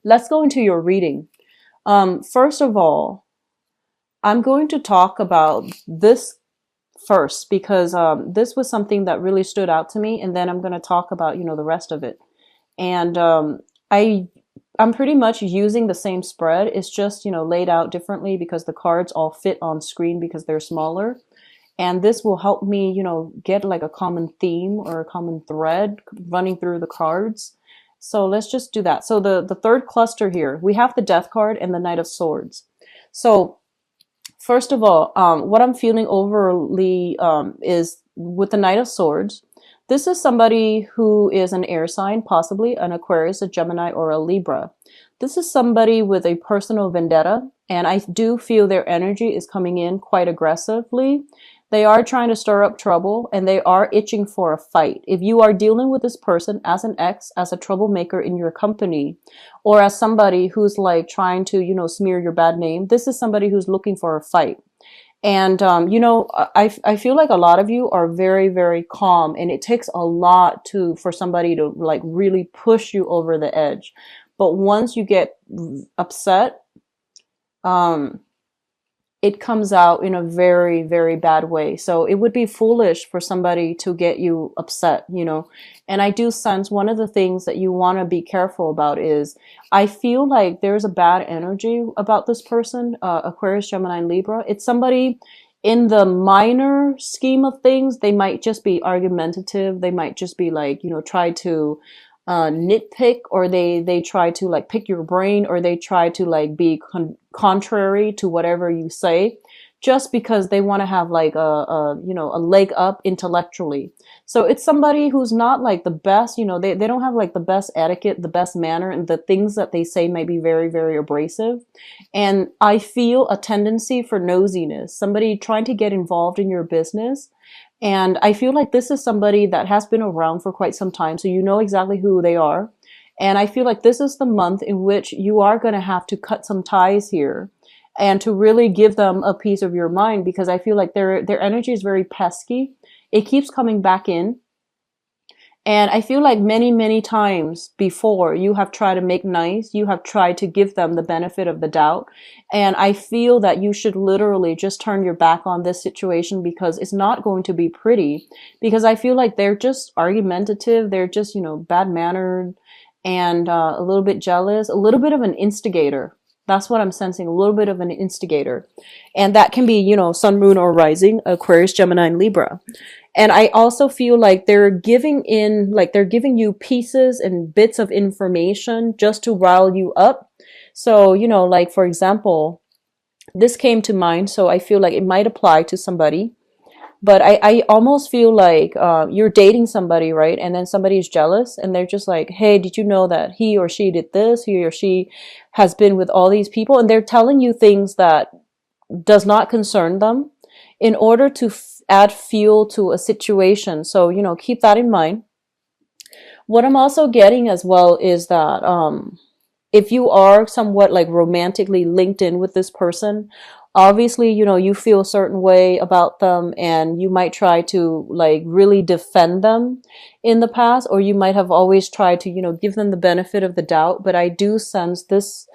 let's go into your reading. First of all, I'm going to talk about this first because this was something that really stood out to me, and then I'm going to talk about, the rest of it. And I I'm pretty much using the same spread. It's just, laid out differently because the cards all fit on screen because they're smaller. And this will help me, get like a common theme or a common thread running through the cards. So let's just do that. So the third cluster here, we have the Death card and the Knight of Swords. So first of all, what I'm feeling overly is with the Knight of Swords. This is somebody who is an air sign, possibly an Aquarius, a Gemini, or a Libra. This is somebody with a personal vendetta, and I do feel their energy is coming in quite aggressively. They are trying to stir up trouble, and they are itching for a fight. If you are dealing with this person as an ex, as a troublemaker in your company, or as somebody who's like trying to, smear your bad name, this is somebody who's looking for a fight. And, I feel like a lot of you are very, very calm, and it takes a lot for somebody to like really push you over the edge. But once you get upset, um, it comes out in a very, very bad way. So it would be foolish for somebody to get you upset. And I do sense one of the things that you want to be careful about is I feel like there's a bad energy about this person, Aquarius, Gemini, and Libra. It's somebody in the minor scheme of things. They might just be argumentative. They might just be like, try to nitpick, or they try to like pick your brain, or they try to like be contrary to whatever you say, just because they want to have like a leg up intellectually. So it's somebody who's not like the best, they don't have like the best etiquette, the best manner, and the things that they say may be very, very abrasive. And I feel a tendency for nosiness, somebody trying to get involved in your business. And I feel like this is somebody that has been around for quite some time, so you know exactly who they are. And I feel like this is the month in which you are going to have to cut some ties here and to really give them a piece of your mind, because I feel like their energy is very pesky. It keeps coming back in. And I feel like many, many times before you have tried to make nice, you have tried to give them the benefit of the doubt. And I feel that you should literally just turn your back on this situation, because it's not going to be pretty. Because I feel like they're just argumentative. They're just, bad mannered and a little bit jealous, a little bit of an instigator. That's what I'm sensing, a little bit of an instigator. And that can be, sun, moon, or rising, Aquarius, Gemini, and Libra. And I also feel like they're giving you pieces and bits of information just to rile you up. So, like for example, this came to mind, so I feel like it might apply to somebody. But I almost feel like you're dating somebody, right? And then somebody is jealous, and they're just like, hey, did you know that he or she did this? He or she has been with all these people. And they're telling you things that does not concern them in order to add fuel to a situation. So, keep that in mind. What I'm also getting as well is that if you are somewhat like romantically linked in with this person, obviously, you feel a certain way about them, and you might try to like really defend them in the past, or you might have always tried to, give them the benefit of the doubt. But I do sense this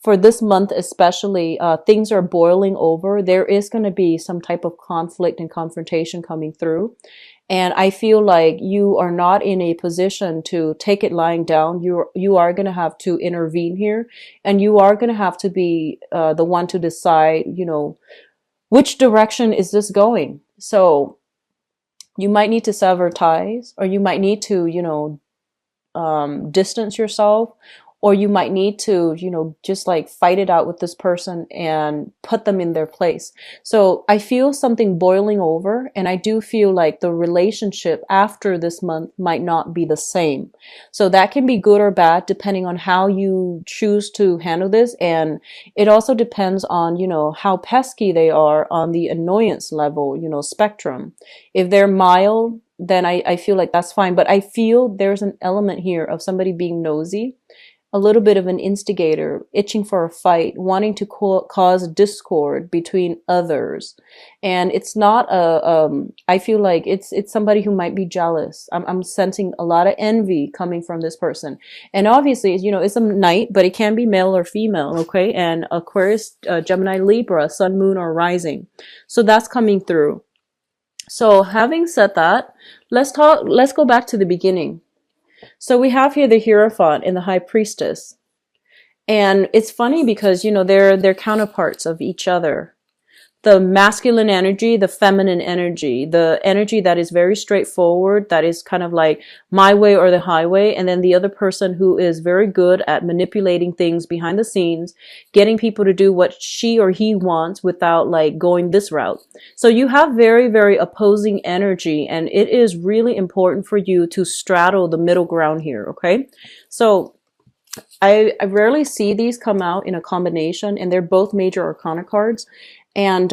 for this month especially, things are boiling over. There is going to be some type of conflict and confrontation coming through. And I feel like you are not in a position to take it lying down. You are going to have to intervene here, and you are going to have to be the one to decide, which direction is this going. So you might need to sever ties, or you might need to, distance yourself, or you might need to, just like fight it out with this person and put them in their place. So I feel something boiling over, and I do feel like the relationship after this month might not be the same. So that can be good or bad depending on how you choose to handle this. And it also depends on, how pesky they are on the annoyance level, spectrum. If they're mild, then I feel like that's fine. But I feel there's an element here of somebody being nosy. a little bit of an instigator, itching for a fight, wanting to cause discord between others. And it's not I feel like it's somebody who might be jealous. I'm sensing a lot of envy coming from this person. And obviously, it's a night, but it can be male or female, okay? And Aquarius, Gemini, Libra, sun, moon, or rising. So that's coming through. So having said that, let's go back to the beginning. So we have here the Hierophant and the High Priestess. And it's funny because, they're counterparts of each other. The masculine energy, the feminine energy, the energy that is very straightforward, that is kind of like my way or the highway. And then the other person who is very good at manipulating things behind the scenes, getting people to do what she or he wants without like going this route. So you have very, very opposing energy, and it is really important for you to straddle the middle ground here. Okay. So I rarely see these come out in a combination, and they're both major arcana cards. And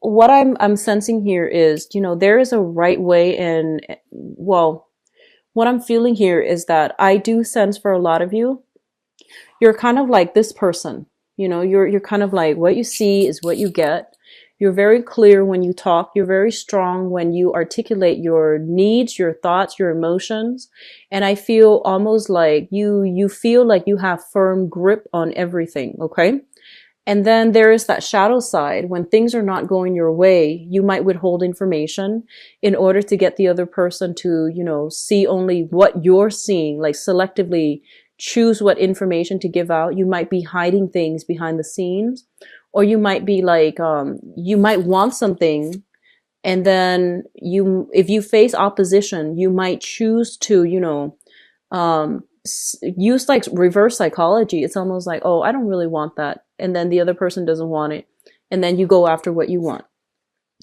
what I'm sensing here is, there is a right way, and well, what I'm feeling here is that I do sense for a lot of you, you're kind of like this person. You're kind of like, what you see is what you get. You're very clear when you talk. You're very strong when you articulate your needs, your thoughts, your emotions. And I feel almost like you feel like you have firm grip on everything. Okay. And then there is that shadow side. When things are not going your way, you might withhold information in order to get the other person to, see only what you're seeing, like selectively choose what information to give out. You might be hiding things behind the scenes, or you might be like, you might want something. And then if you face opposition, you might choose to, use like reverse psychology. It's almost like, oh, I don't really want that. And then the other person doesn't want it. And then you go after what you want.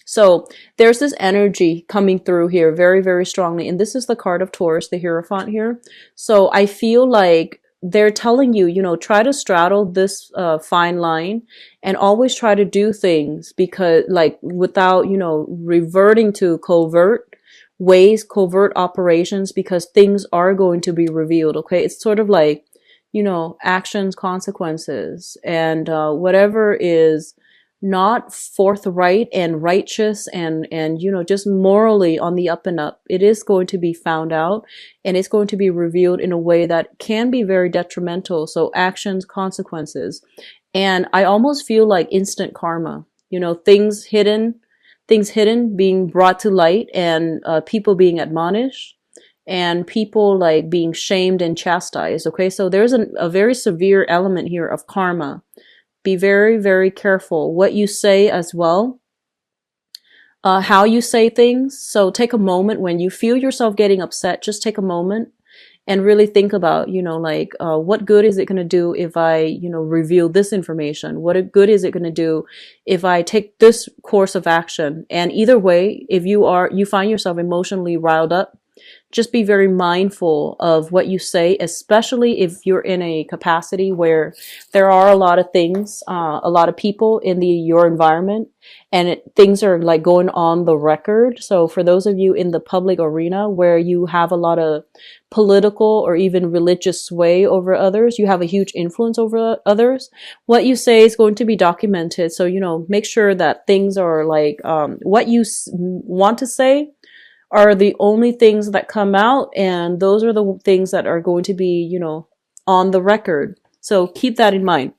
So there's this energy coming through here very, very strongly. And this is the card of Taurus, the Hierophant here. So I feel like they're telling you, try to straddle this fine line and always try to do things because like without, reverting to covert ways, covert operations, because things are going to be revealed. Okay. It's sort of like, actions, consequences, and whatever is not forthright and righteous and just morally on the up and up, it is going to be found out, and it's going to be revealed in a way that can be very detrimental. So actions, consequences. And I almost feel like instant karma, things hidden being brought to light, and people being admonished, and people like being shamed and chastised. Okay. So there's a very severe element here of karma. Be very, very careful what you say as well. How you say things. So take a moment when you feel yourself getting upset, just take a moment and really think about, what good is it going to do if I, reveal this information? What good is it going to do if I take this course of action? And either way, if you find yourself emotionally riled up, just be very mindful of what you say, especially if you're in a capacity where there are a lot of things, a lot of people in your environment, and things are like going on the record. So for those of you in the public arena where you have a lot of political or even religious sway over others, you have a huge influence over others, what you say is going to be documented. So, make sure that things are like, what you want to say are the only things that come out, and those are the things that are going to be, on the record. So keep that in mind.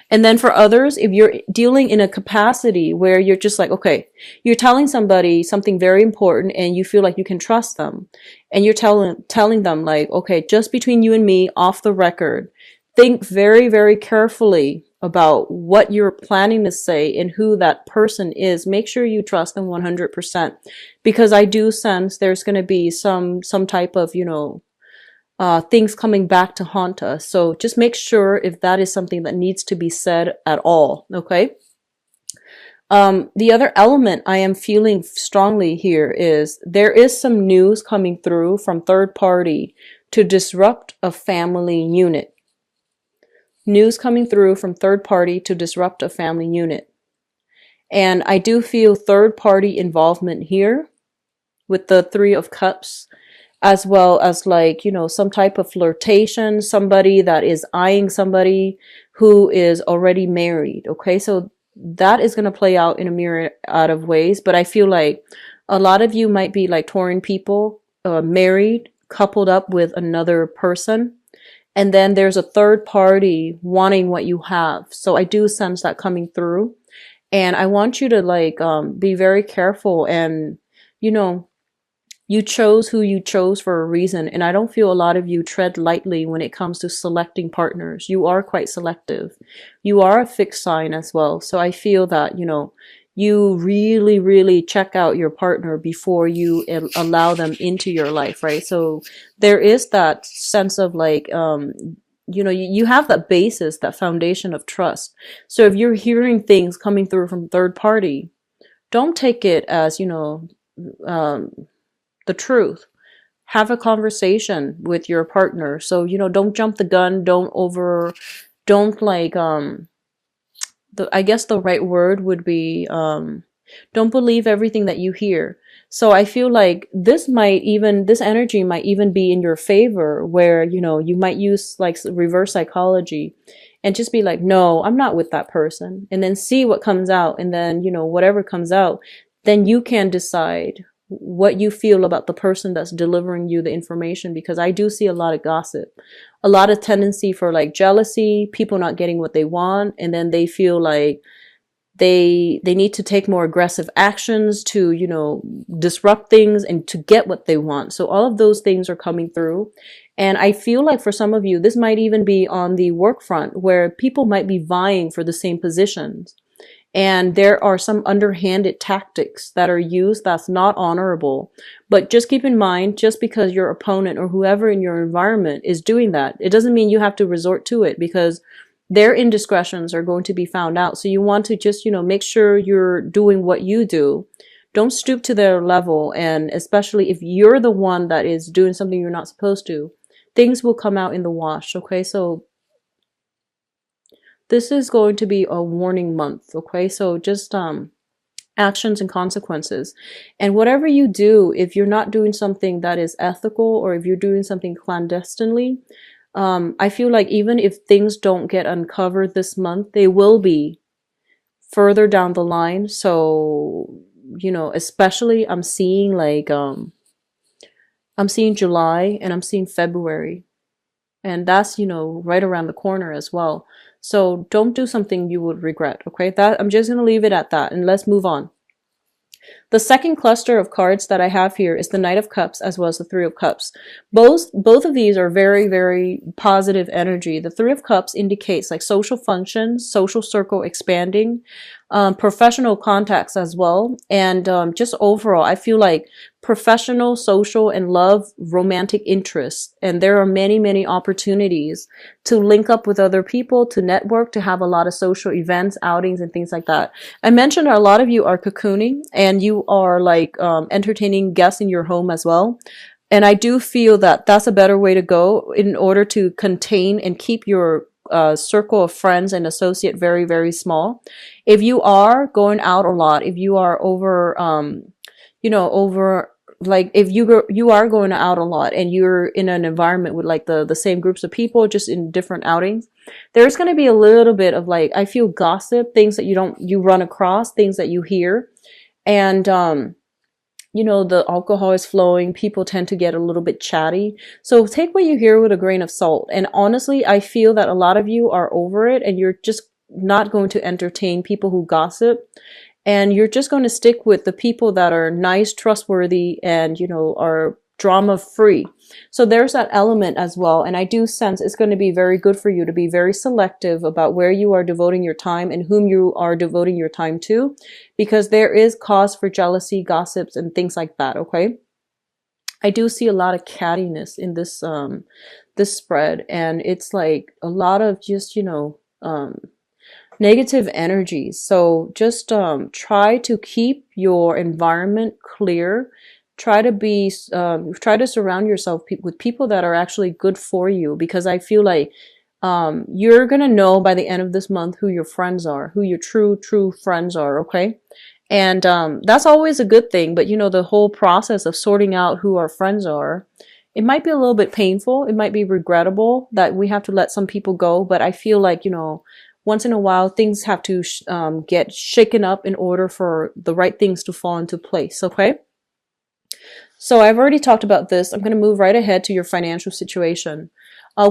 And then for others, if you're dealing in a capacity where you're just like, okay, you're telling somebody something very important and you feel like you can trust them, and you're telling them like, okay, just between you and me, off the record, think very, very carefully about what you're planning to say and who that person is. Make sure you trust them 100%, because I do sense there's going to be some type of, things coming back to haunt us. So just make sure if that is something that needs to be said at all. Okay. The other element I am feeling strongly here is there is some news coming through from third party to disrupt a family unit. News coming through from third party to disrupt a family unit. And I do feel third party involvement here with the Three of Cups. as well as like, some type of flirtation, somebody that is eyeing somebody who is already married. Okay. So that is going to play out in a myriad of ways. But I feel like a lot of you might be like Tauran people, married, coupled up with another person. And then there's a third party wanting what you have. So I do sense that coming through. And I want you to like, be very careful and, you know, you chose who you chose for a reason, and I don't feel a lot of you tread lightly when it comes to selecting partners. You are quite selective. You are a fixed sign as well. So I feel that, you really, really check out your partner before you allow them into your life, right? So there is that sense of like, you have that basis, that foundation of trust. So if you're hearing things coming through from third party, don't take it as, um, the truth. Have a conversation with your partner. So, don't jump the gun. Don't like, I guess the right word would be, don't believe everything that you hear. So I feel like this energy might even be in your favor where, you might use like reverse psychology and just be like, no, I'm not with that person. And then see what comes out. And then, whatever comes out, then you can decide what you feel about the person that's delivering you the information, because I do see a lot of gossip, a lot of tendency for like jealousy, people not getting what they want, and then they feel like they need to take more aggressive actions to, disrupt things and to get what they want. So all of those things are coming through. And I feel like for some of you, this might even be on the work front where people might be vying for the same positions. And there are some underhanded tactics that are used that's not honorable. But just keep in mind, just because your opponent or whoever in your environment is doing that, it doesn't mean you have to resort to it, because their indiscretions are going to be found out. So you want to just, make sure you're doing what you do. Don't stoop to their level. And especially if you're the one that is doing something you're not supposed to, things will come out in the wash. Okay. So this is going to be a warning month, okay? So just actions and consequences. And whatever you do, if you're not doing something that is ethical or if you're doing something clandestinely, I feel like even if things don't get uncovered this month, they will be further down the line. So, especially I'm seeing like, I'm seeing July and I'm seeing February. And that's, right around the corner as well. So don't do something you would regret, okay? I'm just going to leave it at that, and let's move on. The second cluster of cards that I have here is the Knight of Cups as well as the Three of Cups. Both of these are very, very positive energy. The Three of Cups indicates like social functions, social circle expanding, professional contacts as well. And just overall, I feel like professional, social, and love, romantic interests. And there are many, many opportunities to link up with other people, to network, to have a lot of social events, outings, and things like that. I mentioned a lot of you are cocooning and you are like entertaining guests in your home as well. And I do feel that that's a better way to go in order to contain and keep your circle of friends and associate very, very small. If you are going out a lot, if you are like if you are going out a lot and you're in an environment with like the same groups of people, just in different outings, there's going to be a little bit of like, I feel gossip, things that you run across, things that you hear. And, the alcohol is flowing. People tend to get a little bit chatty. So take what you hear with a grain of salt. And honestly, I feel that a lot of you are over it and you're just not going to entertain people who gossip. And you're just going to stick with the people that are nice, trustworthy, and, are drama free. So there's that element as well. And I do sense it's going to be very good for you to be very selective about where you are devoting your time and whom you are devoting your time to, because there is cause for jealousy, gossips, and things like that. Okay. I do see a lot of cattiness in this, this spread. And it's like a lot of just, negative energies. So just try to keep your environment clear. Try to surround yourself with people that are actually good for you, because I feel like you're gonna know by the end of this month who your friends are, who your true friends are. Okay. And that's always a good thing. But the whole process of sorting out who our friends are It might be a little bit painful. It might be regrettable that we have to let some people go, but I feel like, once in a while, things have to get shaken up in order for the right things to fall into place. Okay. So I've already talked about this. I'm going to move right ahead to your financial situation.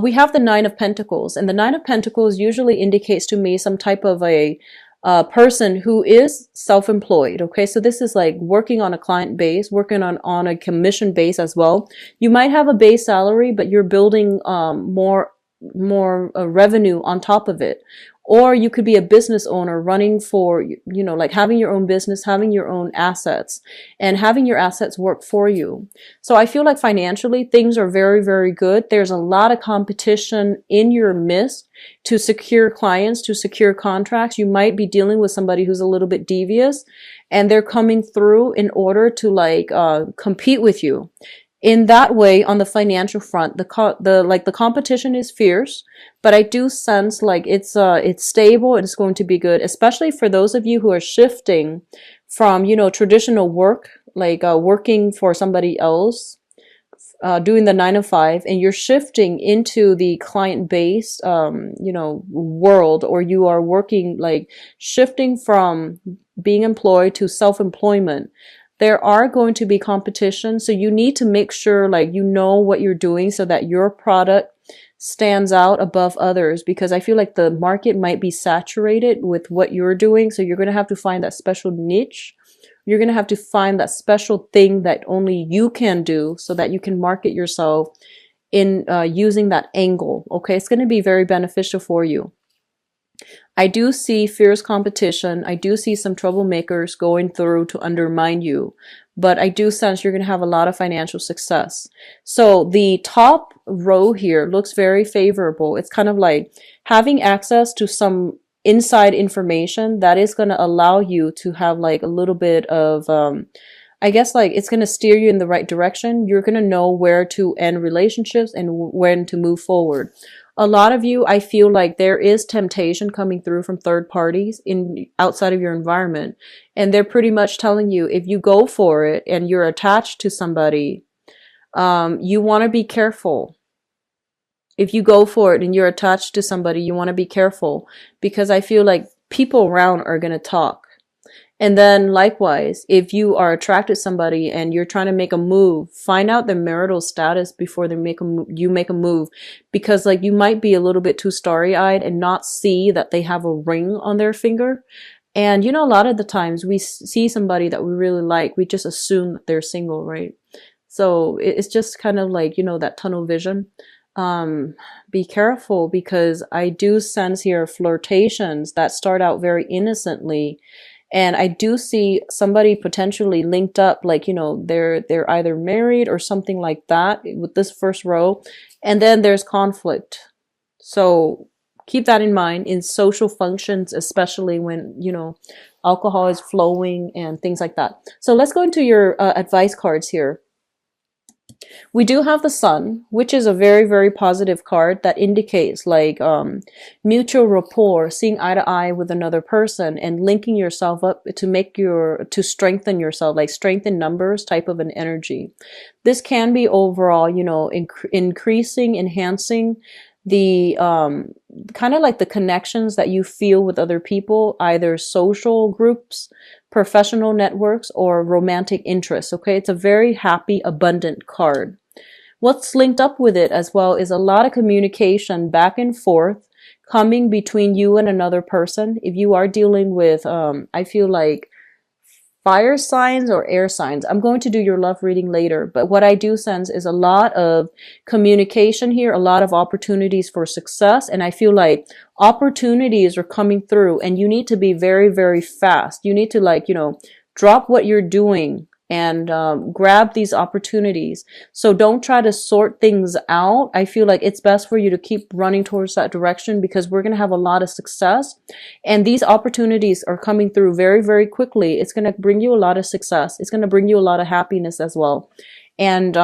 We have the Nine of Pentacles, and the Nine of Pentacles usually indicates to me some type of a person who is self-employed. Okay, so this is like working on a client base, working on a commission base as well. You might have a base salary, but you're building more revenue on top of it. Or you could be a business owner running for, like having your own business, having your own assets, and having your assets work for you. So I feel like financially things are very, very good. There's a lot of competition in your midst to secure clients, to secure contracts. You might be dealing with somebody who's a little bit devious, and they're coming through in order to compete with you. In that way, on the financial front, the competition is fierce, but I do sense like it's stable and it's going to be good, especially for those of you who are shifting from, traditional work, like working for somebody else, doing the 9 to 5, and you're shifting into the client-based, world, or you are working, like shifting from being employed to self-employment. There are going to be competition, so you need to make sure like you know what you're doing so that your product stands out above others, because I feel like the market might be saturated with what you're doing. So you're going to have to find that special niche. You're going to have to find that special thing that only you can do so that you can market yourself in using that angle. Okay, it's going to be very beneficial for you. I do see fierce competition. I do see some troublemakers going through to undermine you, but I do sense you're going to have a lot of financial success. So the top row here looks very favorable. It's kind of like having access to some inside information that is going to allow you to have like a little bit of, I guess like it's going to steer you in the right direction. You're going to know where to end relationships and when to move forward. A lot of you, I feel like there is temptation coming through from third parties outside of your environment. And they're pretty much telling you, if you go for it and you're attached to somebody, you want to be careful. If you go for it and you're attached to somebody, you want to be careful, because I feel like people around are going to talk. And then likewise, if you are attracted to somebody and you're trying to make a move, find out their marital status before you make a move, because like you might be a little bit too starry-eyed and not see that they have a ring on their finger. And a lot of the times we see somebody that we really like, we just assume that they're single, right? So it's just kind of like, that tunnel vision. Be careful, because I do sense here flirtations that start out very innocently. And I do see somebody potentially linked up, like, they're either married or something like that with this first row. And then there's conflict. So keep that in mind in social functions, especially when, alcohol is flowing and things like that. So let's go into your advice cards here. We do have the Sun, which is a very, very positive card that indicates like mutual rapport, seeing eye to eye with another person and linking yourself up to strengthen yourself, like strength in numbers type of an energy. This can be overall, increasing, enhancing the kind of like the connections that you feel with other people, either social groups, professional networks, or romantic interests. Okay, it's a very happy, abundant card. What's linked up with it as well is a lot of communication back and forth coming between you and another person. If you are dealing with, I feel like fire signs or air signs. I'm going to do your love reading later, but what I do sense is a lot of communication here, a lot of opportunities for success. And I feel like opportunities are coming through and you need to be very, very fast. You need to drop what you're doing and grab these opportunities. So don't try to sort things out. I feel like it's best for you to keep running towards that direction, because we're going to have a lot of success. And these opportunities are coming through very, very quickly. It's going to bring you a lot of success. It's going to bring you a lot of happiness as well. And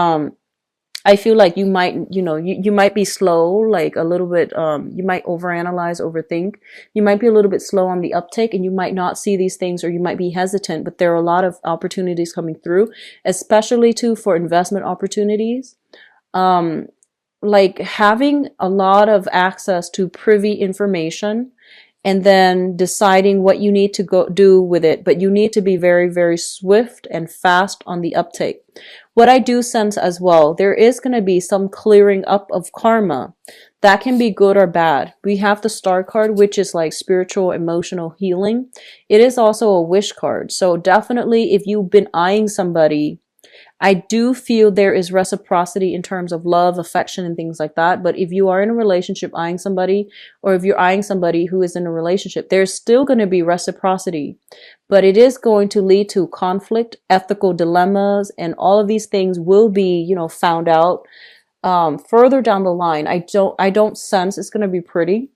I feel like you might, you might be slow, like a little bit, you might overanalyze, overthink. You might be a little bit slow on the uptake and you might not see these things, or you might be hesitant, but there are a lot of opportunities coming through, especially too for investment opportunities. Um, like having a lot of access to privy information and then deciding what you need to go do with it. But you need to be very, very swift and fast on the uptake. What I do sense as well, there is going to be some clearing up of karma. That can be good or bad. We have the star card, which is like spiritual, emotional healing. It is also a wish card. So definitely if you've been eyeing somebody, I do feel there is reciprocity in terms of love, affection, and things like that. But if you are in a relationship eyeing somebody, or if you're eyeing somebody who is in a relationship, there's still going to be reciprocity. But it is going to lead to conflict, ethical dilemmas, and all of these things will be, found out further down the line. I don't sense it's going to be pretty.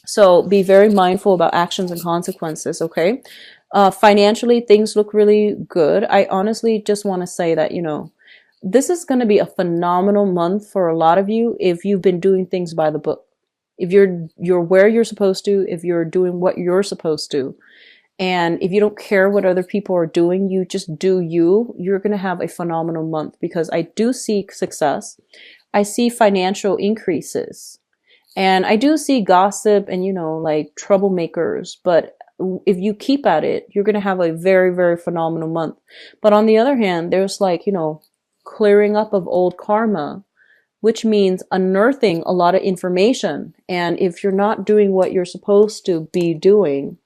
So be very mindful about actions and consequences, okay? Financially, things look really good. I honestly just want to say that, this is going to be a phenomenal month for a lot of you if you've been doing things by the book. If you're where you're supposed to, if you're doing what you're supposed to, and if you don't care what other people are doing, you just do you, you're going to have a phenomenal month because I do see success. I see financial increases. And I do see gossip and, like troublemakers, but if you keep at it, you're going to have a very, very phenomenal month. But on the other hand, there's like, clearing up of old karma, which means unearthing a lot of information. And if you're not doing what you're supposed to be doing,